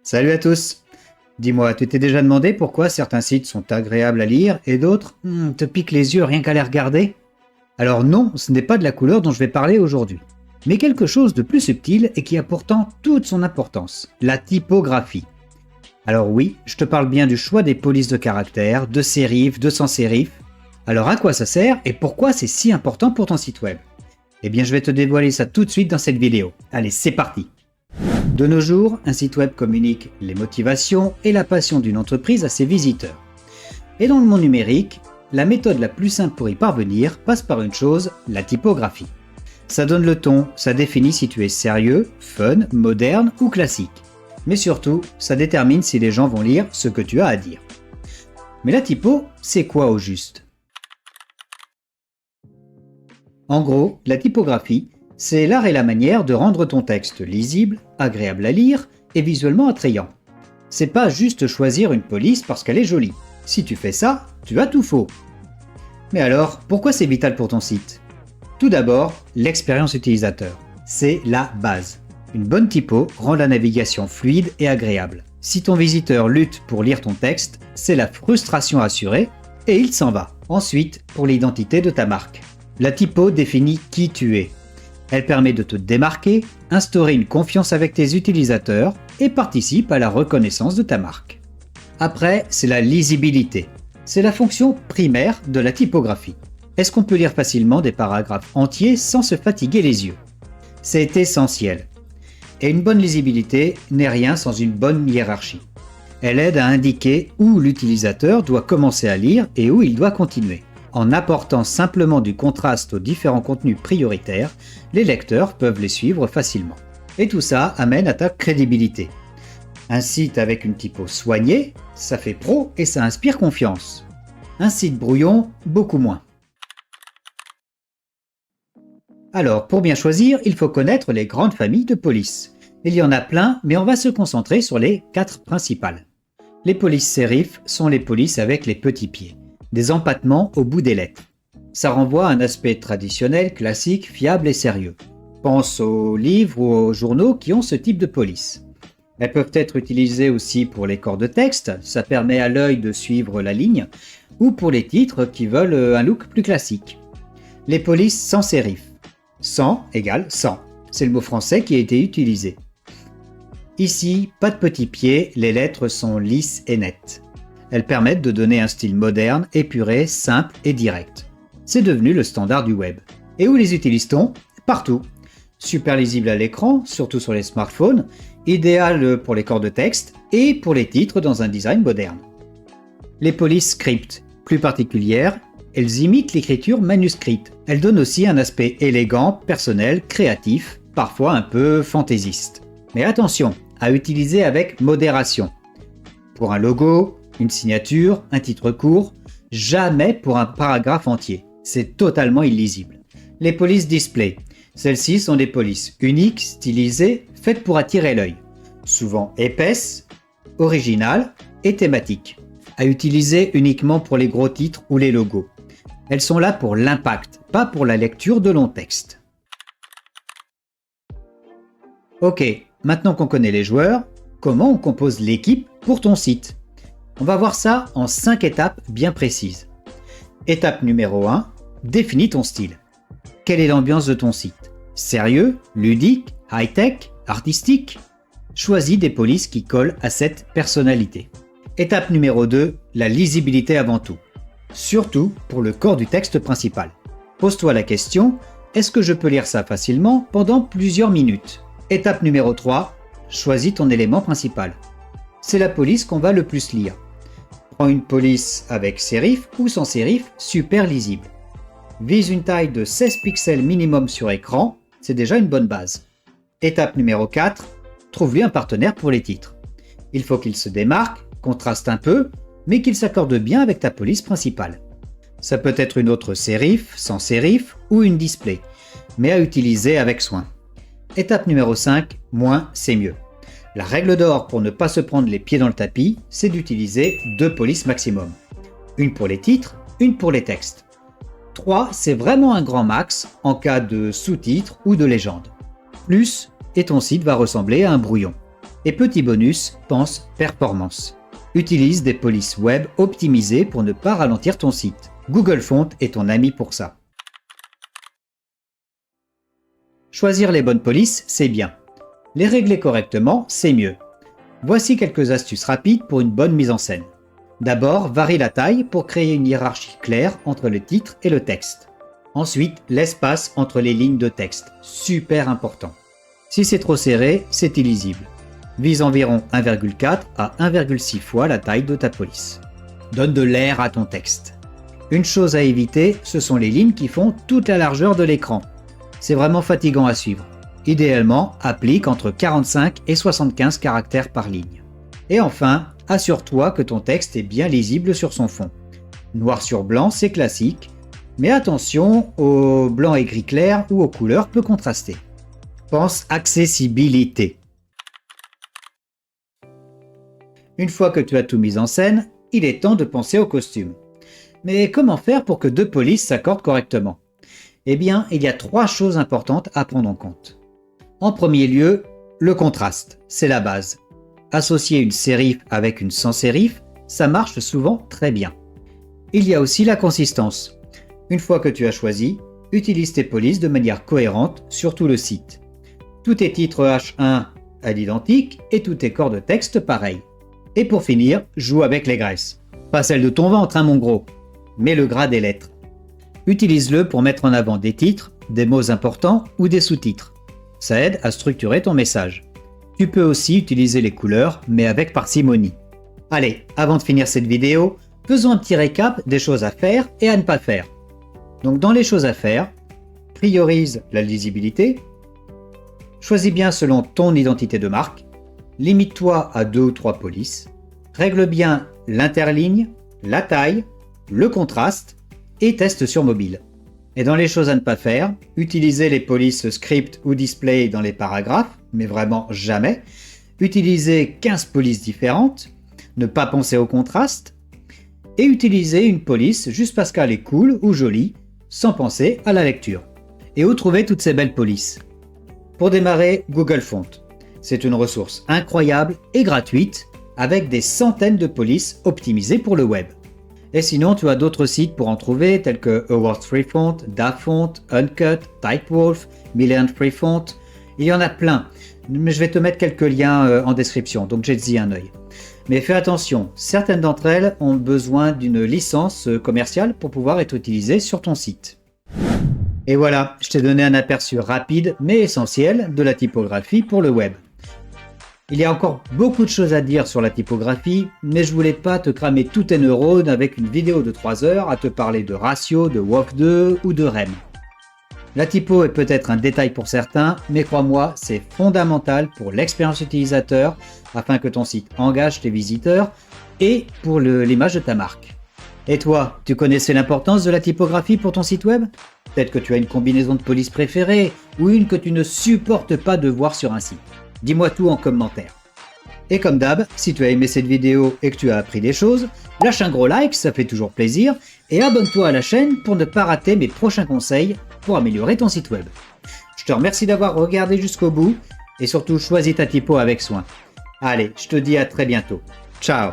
Salut à tous. Dis-moi, tu t'es déjà demandé pourquoi certains sites sont agréables à lire et d'autres te piquent les yeux rien qu'à les regarder? Alors non, ce n'est pas de la couleur dont je vais parler aujourd'hui, mais quelque chose de plus subtil et qui a pourtant toute son importance, la typographie. Alors oui, je te parle bien du choix des polices de caractères, de sérif, de sans sérif. Alors à quoi ça sert et pourquoi c'est si important pour ton site web? Eh bien je vais te dévoiler ça tout de suite dans cette vidéo. Allez, c'est parti! De nos jours, un site web communique les motivations et la passion d'une entreprise à ses visiteurs. Et dans le monde numérique, la méthode la plus simple pour y parvenir passe par une chose, la typographie. Ça donne le ton, ça définit si tu es sérieux, fun, moderne ou classique. Mais surtout, ça détermine si les gens vont lire ce que tu as à dire. Mais la typo, c'est quoi au juste? En gros, la typographie, c'est l'art et la manière de rendre ton texte lisible, agréable à lire et visuellement attrayant. C'est pas juste choisir une police parce qu'elle est jolie. Si tu fais ça, tu as tout faux. Mais alors, pourquoi c'est vital pour ton site? Tout d'abord, l'expérience utilisateur. C'est la base. Une bonne typo rend la navigation fluide et agréable. Si ton visiteur lutte pour lire ton texte, c'est la frustration assurée et il s'en va. Ensuite, pour l'identité de ta marque. La typo définit qui tu es. Elle permet de te démarquer, instaurer une confiance avec tes utilisateurs et participe à la reconnaissance de ta marque. Après, c'est la lisibilité. C'est la fonction primaire de la typographie. Est-ce qu'on peut lire facilement des paragraphes entiers sans se fatiguer les yeux? C'est essentiel. Et une bonne lisibilité n'est rien sans une bonne hiérarchie. Elle aide à indiquer où l'utilisateur doit commencer à lire et où il doit continuer. En apportant simplement du contraste aux différents contenus prioritaires, les lecteurs peuvent les suivre facilement. Et tout ça amène à ta crédibilité. Un site avec une typo soignée, ça fait pro et ça inspire confiance. Un site brouillon, beaucoup moins. Alors, pour bien choisir, il faut connaître les grandes familles de polices. Il y en a plein, mais on va se concentrer sur les 4 principales. Les polices sérif sont les polices avec les petits pieds. Des empattements au bout des lettres. Ça renvoie à un aspect traditionnel, classique, fiable et sérieux. Pense aux livres ou aux journaux qui ont ce type de police. Elles peuvent être utilisées aussi pour les corps de texte, ça permet à l'œil de suivre la ligne, ou pour les titres qui veulent un look plus classique. Les polices sans sérif. Sans égale sans. C'est le mot français qui a été utilisé. Ici, pas de petits pieds, les lettres sont lisses et nettes. Elles permettent de donner un style moderne, épuré, simple et direct. C'est devenu le standard du web. Et où les utilise-t-on? Partout. Super lisible à l'écran, surtout sur les smartphones, idéal pour les corps de texte et pour les titres dans un design moderne. Les polices script, plus particulières, elles imitent l'écriture manuscrite. Elles donnent aussi un aspect élégant, personnel, créatif, parfois un peu fantaisiste. Mais attention, à utiliser avec modération. Pour un logo, une signature, un titre court, jamais pour un paragraphe entier. C'est totalement illisible. Les polices display. Celles-ci sont des polices uniques, stylisées, faites pour attirer l'œil. Souvent épaisses, originales et thématiques. À utiliser uniquement pour les gros titres ou les logos. Elles sont là pour l'impact, pas pour la lecture de longs textes. Ok, maintenant qu'on connaît les joueurs, comment on compose l'équipe pour ton site? On va voir ça en 5 étapes bien précises. Étape numéro 1, définis ton style. Quelle est l'ambiance de ton site? Sérieux, ludique, high-tech, artistique? Choisis des polices qui collent à cette personnalité. Étape numéro 2, la lisibilité avant tout. Surtout pour le corps du texte principal. Pose-toi la question, est-ce que je peux lire ça facilement pendant plusieurs minutes? Étape numéro 3, choisis ton élément principal. C'est la police qu'on va le plus lire. Prends une police avec sérif ou sans sérif, super lisible. Vise une taille de 16 pixels minimum sur écran, c'est déjà une bonne base. Étape numéro 4, trouve-lui un partenaire pour les titres. Il faut qu'il se démarque, contraste un peu, mais qu'il s'accorde bien avec ta police principale. Ça peut être une autre sérif, sans sérif ou une display, mais à utiliser avec soin. Étape numéro 5, moins c'est mieux. La règle d'or pour ne pas se prendre les pieds dans le tapis, c'est d'utiliser 2 polices maximum. Une pour les titres, une pour les textes. 3, c'est vraiment un grand max en cas de sous-titres ou de légende. Plus, et ton site va ressembler à un brouillon. Et petit bonus, pense performance. Utilise des polices web optimisées pour ne pas ralentir ton site. Google Fonts est ton ami pour ça. Choisir les bonnes polices, c'est bien. Les régler correctement, c'est mieux. Voici quelques astuces rapides pour une bonne mise en scène. D'abord, varie la taille pour créer une hiérarchie claire entre le titre et le texte. Ensuite, l'espace entre les lignes de texte, super important. Si c'est trop serré, c'est illisible. Vise environ 1,4 à 1,6 fois la taille de ta police. Donne de l'air à ton texte. Une chose à éviter, ce sont les lignes qui font toute la largeur de l'écran. C'est vraiment fatigant à suivre. Idéalement, applique entre 45 et 75 caractères par ligne. Et enfin, assure-toi que ton texte est bien lisible sur son fond. Noir sur blanc, c'est classique, mais attention au blanc et gris clair ou aux couleurs peu contrastées. Pense accessibilité. Une fois que tu as tout mis en scène, il est temps de penser au costume. Mais comment faire pour que deux polices s'accordent correctement? Eh bien, il y a 3 choses importantes à prendre en compte. En premier lieu, le contraste, c'est la base. Associer une sérif avec une sans sérif, ça marche souvent très bien. Il y a aussi la consistance. Une fois que tu as choisi, utilise tes polices de manière cohérente sur tout le site. Tous tes titres H1 à l'identique et tous tes corps de texte pareil. Et pour finir, joue avec les graisses. Pas celle de ton ventre, mon gros, mais le gras des lettres. Utilise-le pour mettre en avant des titres, des mots importants ou des sous-titres. Ça aide à structurer ton message. Tu peux aussi utiliser les couleurs, mais avec parcimonie. Allez, avant de finir cette vidéo, faisons un petit récap des choses à faire et à ne pas faire. Donc dans les choses à faire, priorise la lisibilité, choisis bien selon ton identité de marque, limite-toi à 2 ou 3 polices, règle bien l'interligne, la taille, le contraste et teste sur mobile. Et dans les choses à ne pas faire, utilisez les polices script ou display dans les paragraphes, mais vraiment jamais. Utilisez 15 polices différentes, ne pas penser au contraste, et utilisez une police juste parce qu'elle est cool ou jolie, sans penser à la lecture. Et où trouver toutes ces belles polices? Pour démarrer, Google Fonts. C'est une ressource incroyable et gratuite, avec des centaines de polices optimisées pour le web. Et sinon, tu as d'autres sites pour en trouver, tels que Award Free Font, DaFont, Uncut, Typewolf, Million Free Font. Il y en a plein, mais je vais te mettre quelques liens en description, donc jette-y un œil. Mais fais attention, certaines d'entre elles ont besoin d'une licence commerciale pour pouvoir être utilisées sur ton site. Et voilà, je t'ai donné un aperçu rapide mais essentiel de la typographie pour le web. Il y a encore beaucoup de choses à dire sur la typographie, mais je voulais pas te cramer tous tes neurones avec une vidéo de 3 heures à te parler de ratio, de WOC2 ou de REM. La typo est peut-être un détail pour certains, mais crois-moi, c'est fondamental pour l'expérience utilisateur afin que ton site engage tes visiteurs et pour l'image de ta marque. Et toi, tu connaissais l'importance de la typographie pour ton site web? Peut-être que tu as une combinaison de polices préférée ou une que tu ne supportes pas de voir sur un site. Dis-moi tout en commentaire. Et comme d'hab, si tu as aimé cette vidéo et que tu as appris des choses, lâche un gros like, ça fait toujours plaisir, et abonne-toi à la chaîne pour ne pas rater mes prochains conseils pour améliorer ton site web. Je te remercie d'avoir regardé jusqu'au bout, et surtout choisis ta typo avec soin. Allez, je te dis à très bientôt. Ciao!